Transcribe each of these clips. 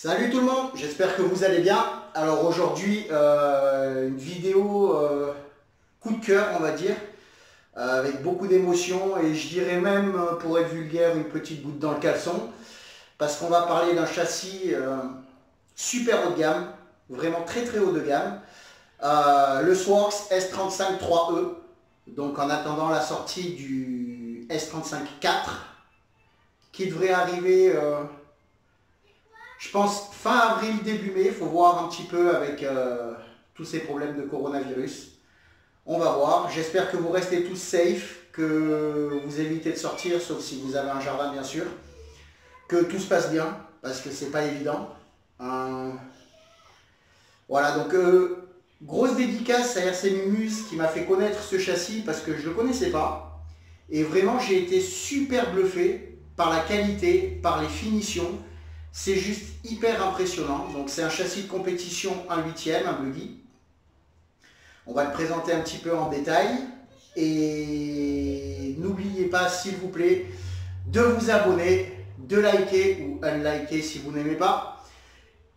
Salut tout le monde, j'espère que vous allez bien. Alors aujourd'hui, une vidéo coup de cœur, on va dire, avec beaucoup d'émotions et je dirais même, pour être vulgaire, une petite goutte dans le caleçon, parce qu'on va parler d'un châssis super haut de gamme, vraiment très très haut de gamme, le Sworx S35 3E, donc en attendant la sortie du S35 4, qui devrait arriver... je pense fin avril, début mai, il faut voir un petit peu avec tous ces problèmes de coronavirus. On va voir. J'espère que vous restez tous safe, que vous évitez de sortir, sauf si vous avez un jardin bien sûr. Que tout se passe bien, parce que c'est pas évident. Voilà, donc grosse dédicace à RC Mumuse qui m'a fait connaître ce châssis parce que je ne le connaissais pas. Et vraiment, j'ai été super bluffé par la qualité, par les finitions. C'est juste hyper impressionnant. Donc c'est un châssis de compétition 1/8e, un buggy. On va le présenter un petit peu en détail. Et n'oubliez pas, s'il vous plaît, de vous abonner, de liker ou unliker si vous n'aimez pas.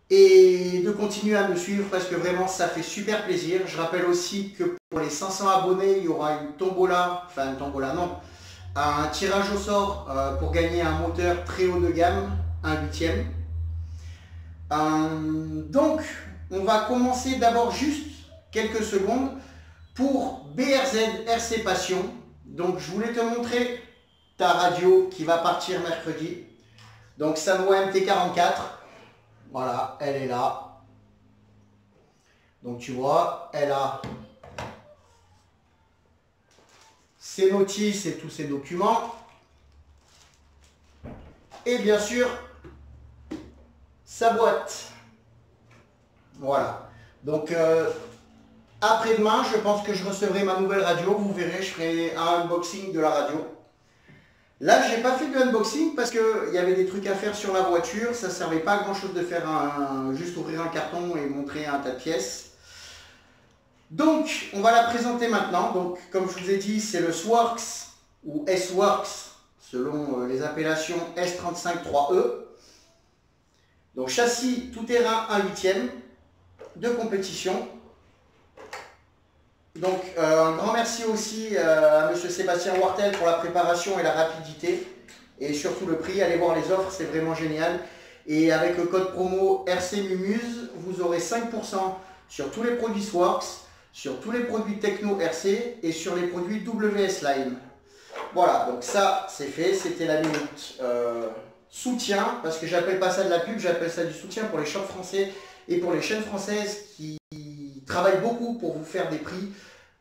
Et de continuer à me suivre parce que vraiment ça fait super plaisir. Je rappelle aussi que pour les 500 abonnés, il y aura une tombola, enfin une tombola non, un tirage au sort pour gagner un moteur très haut de gamme, 1/8e. Donc, on va commencer d'abord juste quelques secondes pour BRZ RC Passion. Donc, je voulais te montrer ta radio qui va partir mercredi. Donc, Sanwa MT44. Voilà, elle est là. Donc, tu vois, elle a ses notices et tous ses documents. Et bien sûr, sa boîte. Voilà. Donc après-demain, je pense que je recevrai ma nouvelle radio. Vous verrez, je ferai un unboxing de la radio. Là, j'ai pas fait de unboxing parce qu'il y avait des trucs à faire sur la voiture. Ça servait pas à grand chose de faire juste ouvrir un carton et montrer un tas de pièces. Donc, on va la présenter maintenant. Donc, comme je vous ai dit, c'est le Sworx ou S-Worx selon les appellations S35 3E. Donc châssis tout-terrain 1/8e de compétition. Donc un grand merci aussi à monsieur Sébastien Wartel pour la préparation et la rapidité. Et surtout le prix, allez voir les offres, c'est vraiment génial. Et avec le code promo RC Mumuse, vous aurez 5% sur tous les produits Sworx, sur tous les produits Techno RC et sur les produits WS Line. Voilà, donc ça c'est fait, c'était la minute soutien, parce que j'appelle pas ça de la pub, j'appelle ça du soutien pour les shops français et pour les chaînes françaises qui travaillent beaucoup pour vous faire des prix,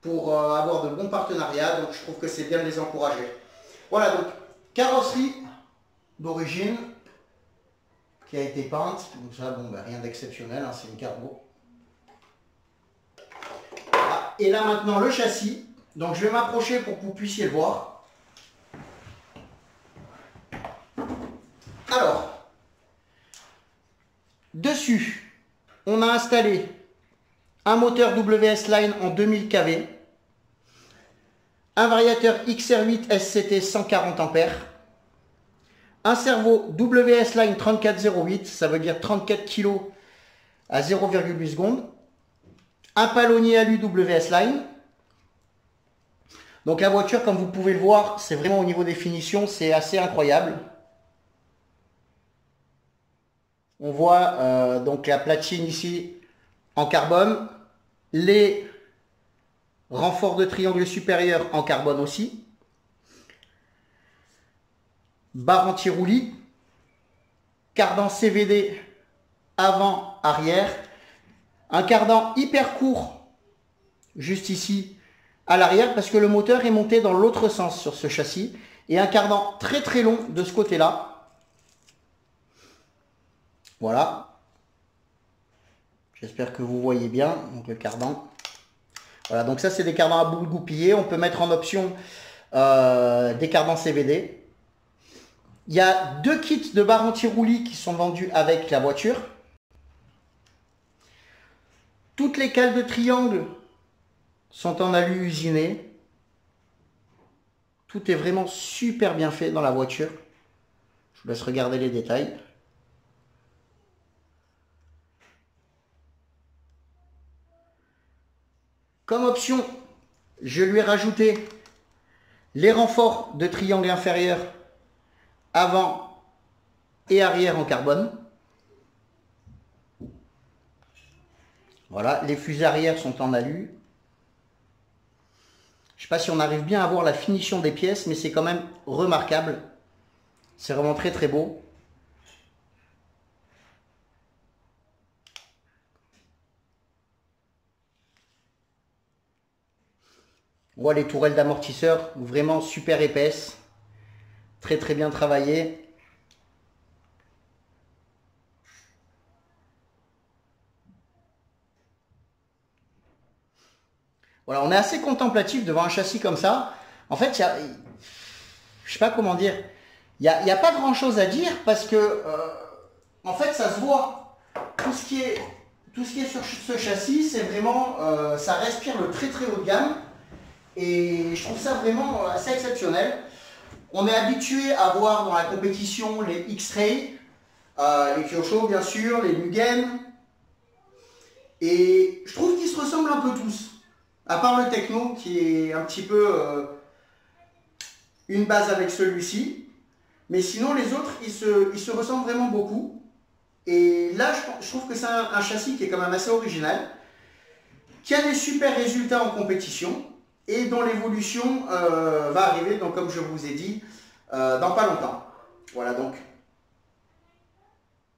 pour avoir de bons partenariats, donc je trouve que c'est bien de les encourager. Voilà, donc carrosserie d'origine qui a été peinte, donc ça, bon, ben, rien d'exceptionnel, hein, c'est une carbo. Voilà. Et là maintenant le châssis, donc je vais m'approcher pour que vous puissiez le voir. Alors, dessus, on a installé un moteur WS Line en 2000 kV, un variateur XR8 SCT 140 A, un servo WS Line 3408, ça veut dire 34 kg à 0,8 secondes, un palonnier alu WS Line. Donc la voiture, comme vous pouvez le voir, c'est vraiment au niveau des finitions, c'est assez incroyable. On voit donc la platine ici en carbone, les renforts de triangle supérieur en carbone aussi, barre anti-roulis, cardan CVD avant, arrière, un cardan hyper court juste ici à l'arrière parce que le moteur est monté dans l'autre sens sur ce châssis et un cardan très très long de ce côté-là. Voilà, j'espère que vous voyez bien, donc le cardan. Voilà, donc ça c'est des cardans à boules goupillées, on peut mettre en option des cardans CVD. Il y a 2 kits de barres anti-roulis qui sont vendus avec la voiture. Toutes les cales de triangle sont en alu usiné. Tout est vraiment super bien fait dans la voiture. Je vous laisse regarder les détails. Comme option, je lui ai rajouté les renforts de triangle inférieur avant et arrière en carbone. Voilà, les fusées arrière sont en alu. Je ne sais pas si on arrive bien à voir la finition des pièces, mais c'est quand même remarquable. C'est vraiment très très beau. On voit les tourelles d'amortisseurs vraiment super épaisses. Très très bien travaillées. Voilà, on est assez contemplatif devant un châssis comme ça. En fait, je ne sais pas comment dire. Il n'y a pas grand chose à dire parce que en fait ça se voit. Tout ce qui est sur ce châssis, c'est vraiment, ça respire le très très haut de gamme. Et je trouve ça vraiment assez exceptionnel. On est habitué à voir dans la compétition les X-Ray, les Kyosho bien sûr, les Mugen. Et je trouve qu'ils se ressemblent un peu tous. À part le Techno qui est un petit peu une base avec celui-ci. Mais sinon les autres, ils se ressemblent vraiment beaucoup. Et là, je trouve que c'est un châssis qui est quand même assez original, qui a des super résultats en compétition et dont l'évolution va arriver, donc comme je vous ai dit, dans pas longtemps. Voilà, donc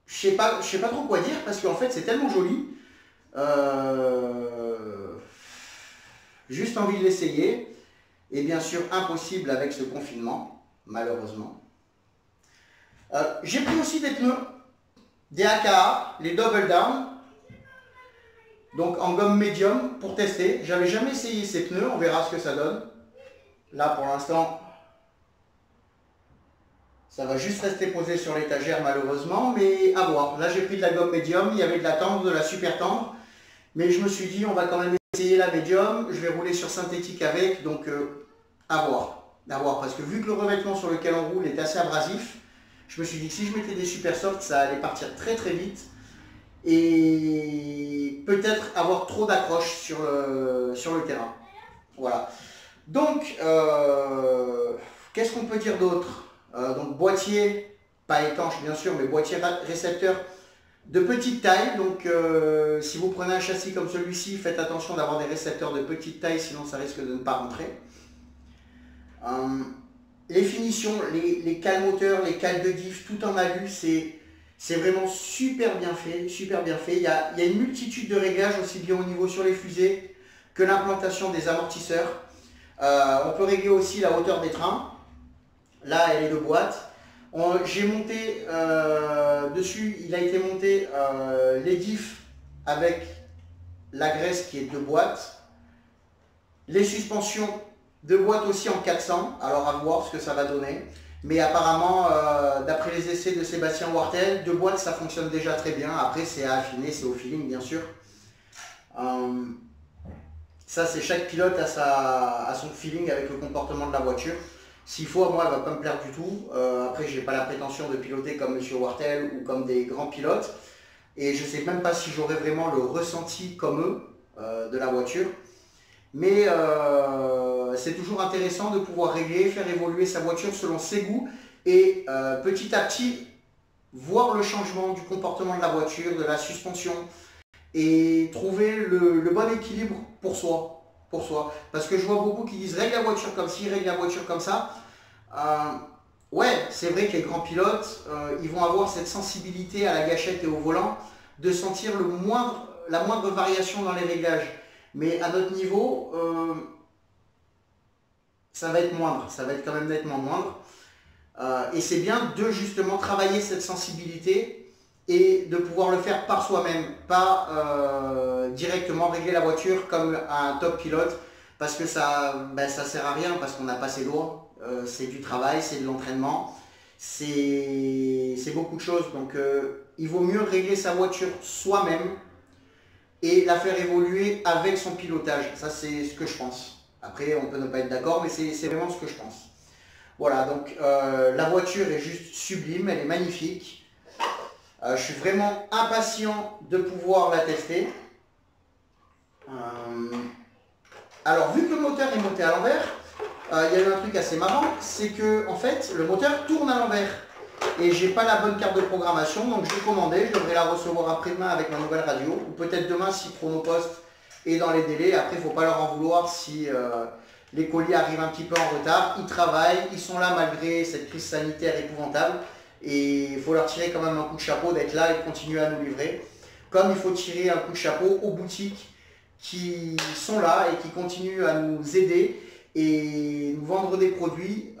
je sais pas trop quoi dire parce qu'en fait c'est tellement joli. Juste envie de l'essayer. Et bien sûr impossible avec ce confinement, malheureusement. J'ai pris aussi des pneus, des AKA, les Double Down, donc en gomme médium pour tester. J'avais jamais essayé ces pneus, on verra ce que ça donne. Là pour l'instant, ça va juste rester posé sur l'étagère malheureusement, mais à voir. Là j'ai pris de la gomme médium, il y avait de la tendre, de la super tendre, mais je me suis dit on va quand même essayer la médium, je vais rouler sur synthétique avec, donc à voir. À voir, parce que vu que le revêtement sur lequel on roule est assez abrasif, je me suis dit que si je mettais des super soft, ça allait partir très très vite et peut-être avoir trop d'accroche sur le terrain. Voilà. Donc, qu'est-ce qu'on peut dire d'autre? Donc boîtier, pas étanche bien sûr, mais boîtier récepteur de petite taille. Donc si vous prenez un châssis comme celui-ci, faites attention d'avoir des récepteurs de petite taille, sinon ça risque de ne pas rentrer. Les finitions, les cales moteurs, les cales de diff, tout en alu, c'est vraiment super bien fait, super bien fait. Il y a une multitude de réglages, aussi bien au niveau sur les fusées que l'implantation des amortisseurs. On peut régler aussi la hauteur des trains. Là, elle est de boîte. J'ai monté dessus, il a été monté les diffs avec la graisse qui est de boîte. Les suspensions de boîte aussi en 400, alors à voir ce que ça va donner. Mais apparemment, d'après les essais de Sébastien Wartel, de boîte ça fonctionne déjà très bien. Après c'est à affiner, c'est au feeling bien sûr. Ça c'est chaque pilote a son feeling avec le comportement de la voiture. S'il faut, moi elle ne va pas me plaire du tout. Après j'ai pas la prétention de piloter comme Monsieur Wartel ou comme des grands pilotes. Et je ne sais même pas si j'aurai vraiment le ressenti comme eux de la voiture. Mais c'est toujours intéressant de pouvoir régler, faire évoluer sa voiture selon ses goûts et petit à petit voir le changement du comportement de la voiture, de la suspension et trouver le bon équilibre pour soi. Parce que je vois beaucoup qui disent règle la voiture comme ci, règle la voiture comme ça. Ouais, c'est vrai que les grands pilotes, ils vont avoir cette sensibilité à la gâchette et au volant de sentir la moindre variation dans les réglages. Mais à notre niveau, ça va être moindre, ça va être quand même nettement moindre. Et c'est bien de justement travailler cette sensibilité et de pouvoir le faire par soi-même, pas directement régler la voiture comme un top pilote, parce que ça sert à rien, parce qu'on n'a pas ses doigts, c'est du travail, c'est de l'entraînement, c'est beaucoup de choses. Donc il vaut mieux régler sa voiture soi-même et la faire évoluer avec son pilotage. Ça, c'est ce que je pense. Après, on peut ne pas être d'accord, mais c'est vraiment ce que je pense. Voilà, donc la voiture est juste sublime, elle est magnifique. Je suis vraiment impatient de pouvoir la tester. Alors vu que le moteur est monté à l'envers, il y a eu un truc assez marrant, c'est que en fait le moteur tourne à l'envers. Et j'ai pas la bonne carte de programmation, donc je l'ai commandé, je devrais la recevoir après-demain avec ma nouvelle radio, ou peut-être demain si Chronopost est dans les délais. Après il ne faut pas leur en vouloir si les colis arrivent un petit peu en retard. Ils travaillent, ils sont là malgré cette crise sanitaire épouvantable, et il faut leur tirer quand même un coup de chapeau d'être là et de continuer à nous livrer. Comme il faut tirer un coup de chapeau aux boutiques qui sont là et qui continuent à nous aider et nous vendre des produits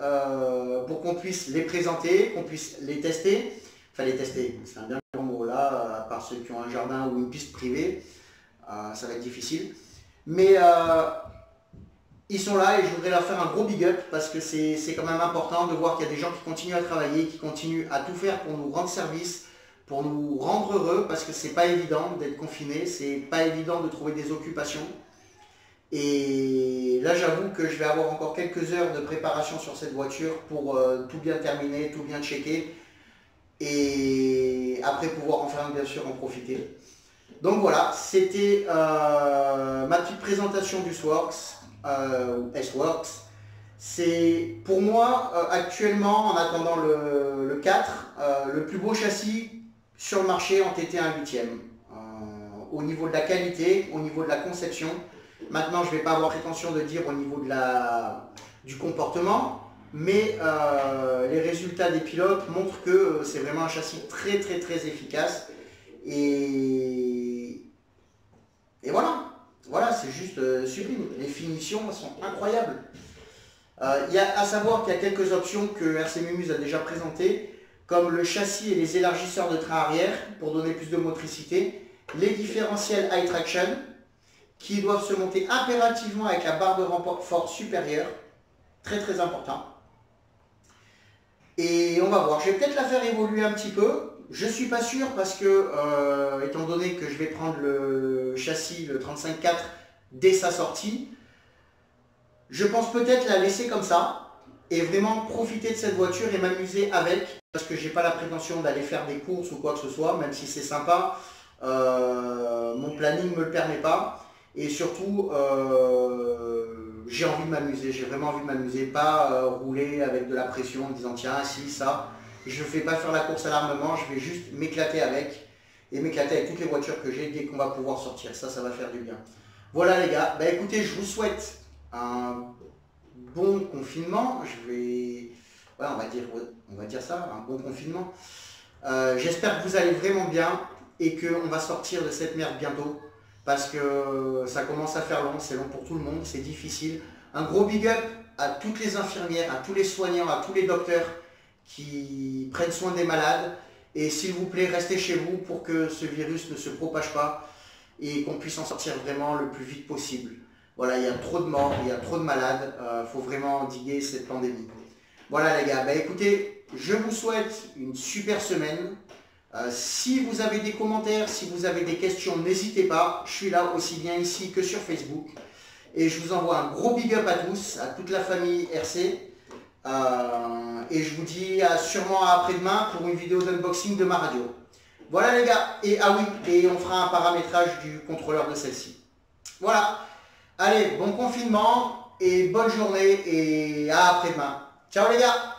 pour qu'on puisse les présenter, qu'on puisse les tester. Enfin les tester, c'est un bien grand mot là, à part ceux qui ont un jardin ou une piste privée, ça va être difficile. Mais ils sont là et je voudrais leur faire un gros big up parce que c'est quand même important de voir qu'il y a des gens qui continuent à travailler, qui continuent à tout faire pour nous rendre service, pour nous rendre heureux, parce que c'est pas évident d'être confiné, c'est pas évident de trouver des occupations. Et là j'avoue que je vais avoir encore quelques heures de préparation sur cette voiture pour tout bien terminer, tout bien checker et après pouvoir enfin bien sûr en profiter. Donc voilà, c'était ma petite présentation du S-Works, S-Works. C'est pour moi actuellement, en attendant le 4, le plus beau châssis sur le marché en TT 1/8. Au niveau de la qualité, au niveau de la conception. Maintenant, je ne vais pas avoir prétention de dire au niveau de du comportement, mais les résultats des pilotes montrent que c'est vraiment un châssis très très très efficace. Et voilà, c'est juste sublime. Les finitions sont incroyables. Il y a à savoir qu'il y a quelques options que RC Mumuse a déjà présentées, comme le châssis et les élargisseurs de train arrière pour donner plus de motricité, les différentiels high traction qui doivent se monter impérativement avec la barre de renfort supérieure, très très important. Et on va voir, je vais peut-être la faire évoluer un petit peu, je ne suis pas sûr parce que, étant donné que je vais prendre le châssis, le 35.4 dès sa sortie, je pense peut-être la laisser comme ça et vraiment profiter de cette voiture et m'amuser avec, parce que j'ai pas la prétention d'aller faire des courses ou quoi que ce soit, même si c'est sympa, mon planning ne me le permet pas. Et surtout, j'ai envie de m'amuser, j'ai vraiment envie de m'amuser, pas rouler avec de la pression en disant tiens, si, ça. Je ne vais pas faire la course à l'armement, je vais juste m'éclater avec, et m'éclater avec toutes les voitures que j'ai dès qu'on va pouvoir sortir. Ça va faire du bien. Voilà les gars, bah écoutez, je vous souhaite un bon confinement. Ouais, on va dire ça, un bon confinement. J'espère que vous allez vraiment bien et qu'on va sortir de cette merde bientôt. Parce que ça commence à faire long, c'est long pour tout le monde, c'est difficile. Un gros big up à toutes les infirmières, à tous les soignants, à tous les docteurs qui prennent soin des malades. Et s'il vous plaît, restez chez vous pour que ce virus ne se propage pas et qu'on puisse en sortir vraiment le plus vite possible. Voilà, il y a trop de morts, il y a trop de malades, faut vraiment endiguer cette pandémie. Voilà les gars, bah écoutez, je vous souhaite une super semaine. Si vous avez des commentaires, si vous avez des questions, n'hésitez pas. Je suis là aussi bien ici que sur Facebook. Et je vous envoie un gros big up à tous, à toute la famille RC. Et je vous dis sûrement à après-demain pour une vidéo d'unboxing de ma radio. Voilà les gars. Et ah oui, et on fera un paramétrage du contrôleur de celle-ci. Voilà. Allez, bon confinement et bonne journée et à après-demain. Ciao les gars.